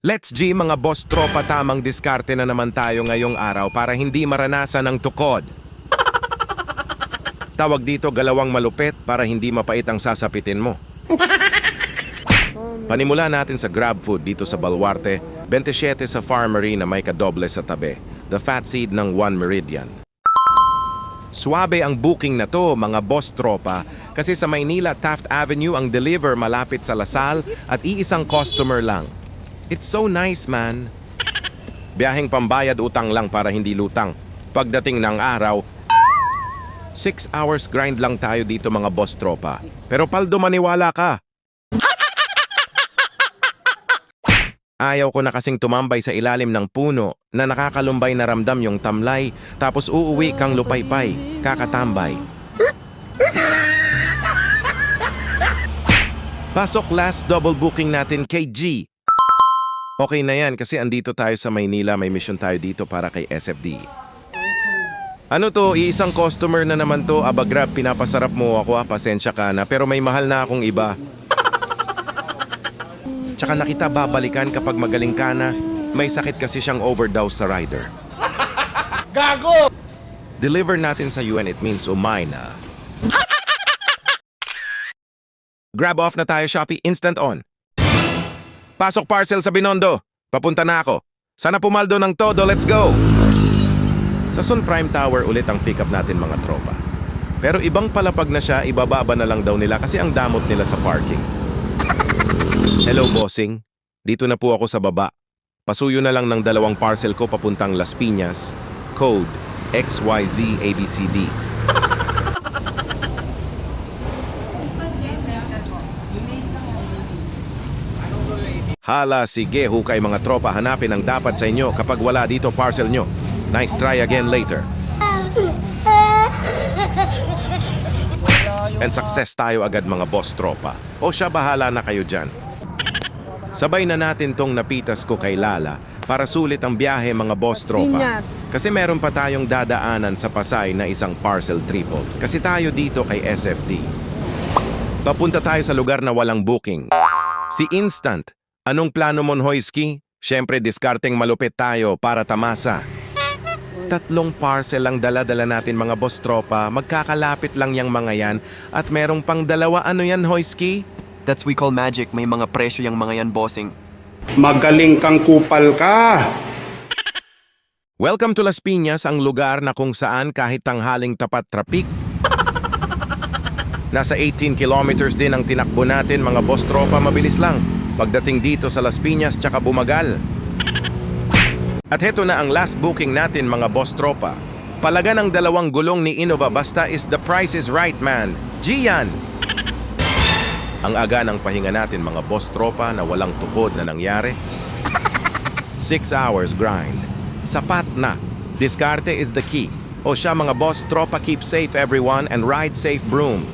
Let's G mga boss tropa, tamang diskarte na naman tayo ngayong araw para hindi maranasan ang tukod. Tawag dito galawang malupit para hindi mapait ang sasapitin mo. Panimula natin sa Grab Food dito sa Baluarte, 27 sa Farmery na may kadoble sa tabi. The Fat Seed ng One Meridian. Suabe ang booking na to mga boss tropa kasi sa Maynila Taft Avenue ang deliver malapit sa Lasal at iisang customer lang. It's so nice, man. Biyaheng pambayad utang lang para hindi lutang. Pagdating ng araw, 6 hours grind lang tayo dito mga boss tropa. Pero paldo maniwala ka. Ayaw ko na kasing tumambay sa ilalim ng puno na nakakalumbay na ramdam yung tamlay tapos uuwi kang lupaypay, kakatambay. Pasok last double booking natin kay G. Okay na yan kasi andito tayo sa Maynila, may mission tayo dito para kay SFD. Ano to, iisang customer na naman to, aba Grab, pinapasarap mo ako pasensya ka na, pero may mahal na akong iba. Tsaka na kita babalikan kapag magaling ka na, may sakit kasi siyang overdose sa rider. Gago! Deliver natin sa UN, it means umay na. Grab off na tayo, Shopee, instant on. Pasok parcel sa Binondo. Papunta na ako. Sana pumaldo ng todo, let's go! Sa Sun Prime Tower ulit ang pick up natin mga tropa. Pero ibang palapag na siya, ibababa na lang daw nila kasi ang damot nila sa parking. Hello bossing, dito na po ako sa baba. Pasuyo na lang ng 2 parcel ko papuntang Las Piñas. Code XYZABCD. Hala, sige, hukay mga tropa, hanapin ang dapat sa inyo kapag wala dito parcel nyo. Nice try again later. And success tayo agad mga boss tropa. O siya, bahala na kayo dyan. Sabay na natin tong napitas ko kay Lala para sulit ang biyahe mga boss tropa. Kasi meron pa tayong dadaanan sa Pasay na isang parcel triple. Kasi tayo dito kay SFD. Papunta tayo sa lugar na walang booking. Si Instant. Anong plano mon Hoyski? Siyempre diskarteng malupit tayo para tamasa. 3 parcel lang dala-dala natin mga boss tropa. Magkakalapit lang yang mga yan. At merong pang 2, ano yan Hoyski? That's we call magic. May mga presyo yung mga yan, bossing. Magaling kang kupal ka! Welcome to Las Piñas, ang lugar na kung saan kahit tanghaling tapat trapik. Nasa 18 kilometers din ang tinakbo natin mga boss tropa, mabilis lang. Pagdating dito sa Las Piñas tsaka bumagal. At heto na ang last booking natin mga boss tropa. Palaga ng 2 gulong ni Innova basta is the price is right man. Gian! Ang aga ng pahinga natin mga boss tropa na walang tukod na nangyari. 6 hours grind. Sapat na. Diskarte is the key. O siya mga boss tropa, keep safe everyone and ride safe broom.